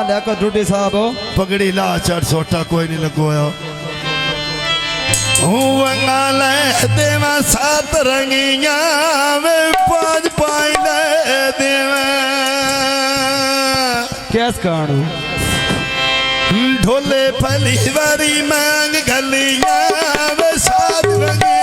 लिया को ड्यूटी साहब पगड़ी ला चढ़ सोटा कोई नहीं लगोया देवा सात रंगिया वे पांच पाई ले देवा कैस कानू ढोले फली वारी मांग गलिया वे सात रंगिया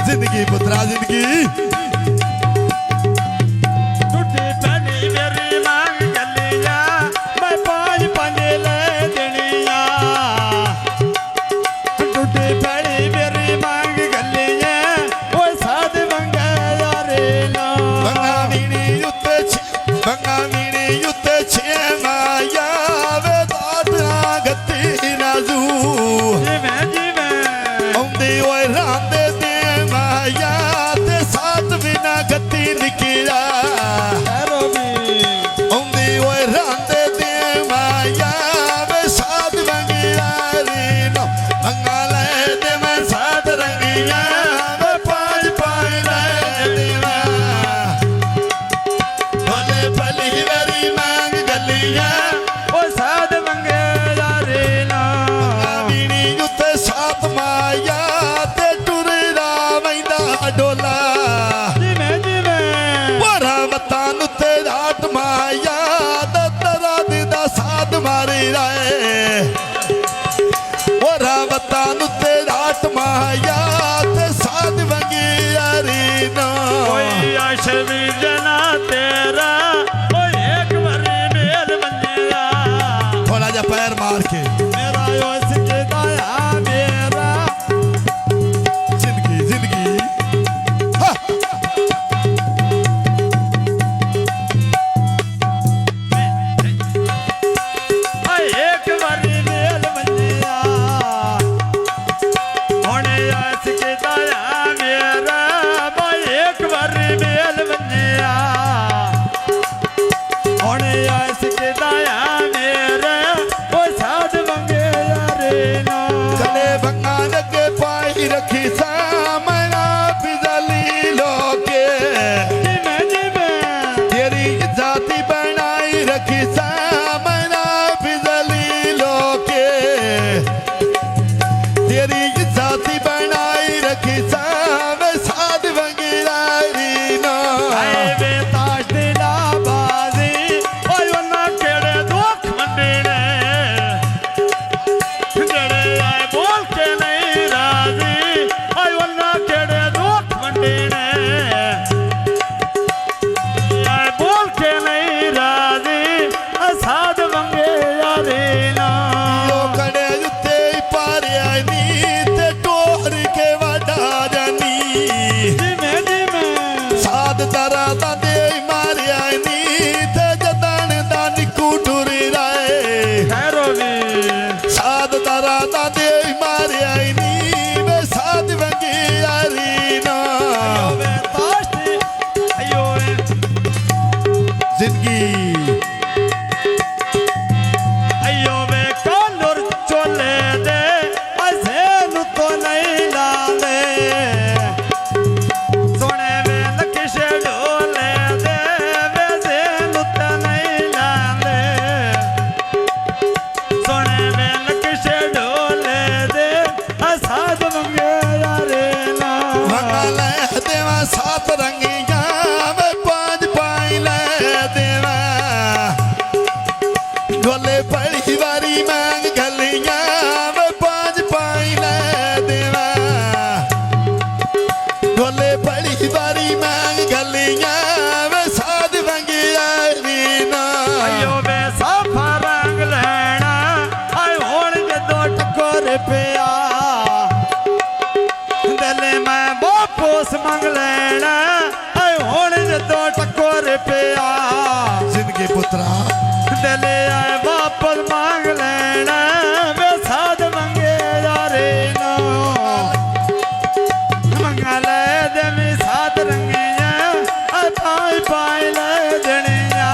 जिंदगी पुत्रा जिंदगी माया दरा दा साध मारे माया ते साध वंगी यारी ना कोई अशवी जना तेरा कोई एक बारी मेल बनेगा थोड़ा जा पैर मार के मेरा यो इसके दाया मेरा जिंदगी जिंदगी हाँ। एक बारी मेल बनेगा होने इसके दाया मेरा भाई एक बारी मेल बनेगा होने इसके दाया मेरा वो साध मंगे यारे ना गले भंगार के पाई रखी सामना बिजली लोके तेरी जाति बनाई रखी सामना बिजली लोके तेरी जाति बनाई रखी साम साध वंगिरारी ना साध मंगे यारे ना यो कड़े जुते पारिया नी ते टोर के वडा जानी साध तरा दा दे मारिया नी ते जदान दा निकू टुरी राए साध तरा दा दे मारिया नी वे साध वंगी यारी ना जिंदगी सात रंगिया में पांच पाई ले देवा गोले पड़ी बारी मांग गलिया में पांच पाई ले देवा गोले पड़ी बारी मांग गलिया में साध वंगी यारी ना वे साफा रंग लेना आय होण के दो टकोर पिया दिल में वापस मंग लेना आय होण के दो टकोर पिया जिंदगी पुत्रा दिल आय वापस मांग लेना वे साध मंगे यारे ना मंगा ले दे मी साध रंगिया आय पाई पाई ले जनिया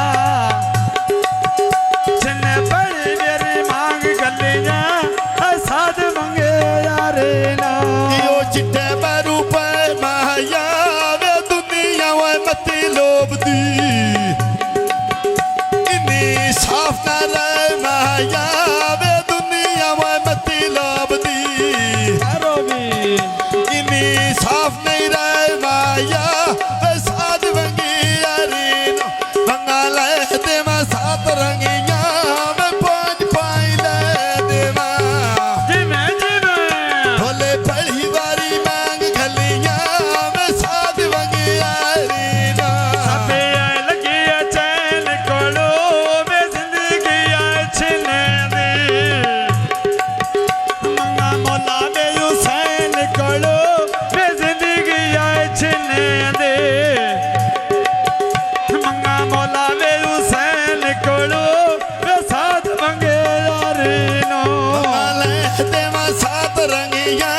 जिन्ने बड़ी मेरी मांग गलिया आय साध मंगे यारे ना यो चिट्टे बरू पे माया वे दुनिया वे मती लोभ दी इन्नी साफ ना रहे माया वे दुनिया वे मती लोभ दी इन्नी साफ नहीं रहे माया वे साध वंगी यारी ना मंगा ले देवा सात रंगिया वे पांच पाई ले देवा जिमे जिमे भोले पड़ी बारी मांग गलिया में साध वंगी यारी ना सबे लगी चैन कोलो में जिंदगी छिने दे मंगा मोला में हुसैन कोलो में जिंदगी छिने दे मंगा मोला में हुसैन कोलो में साध मंगे यारे नो ले देवा सात रंगिया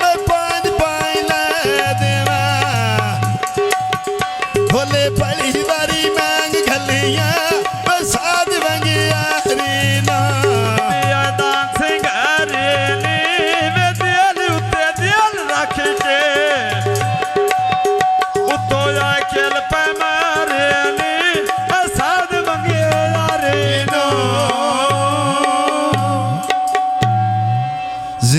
में पांच पाई ले देवा भोले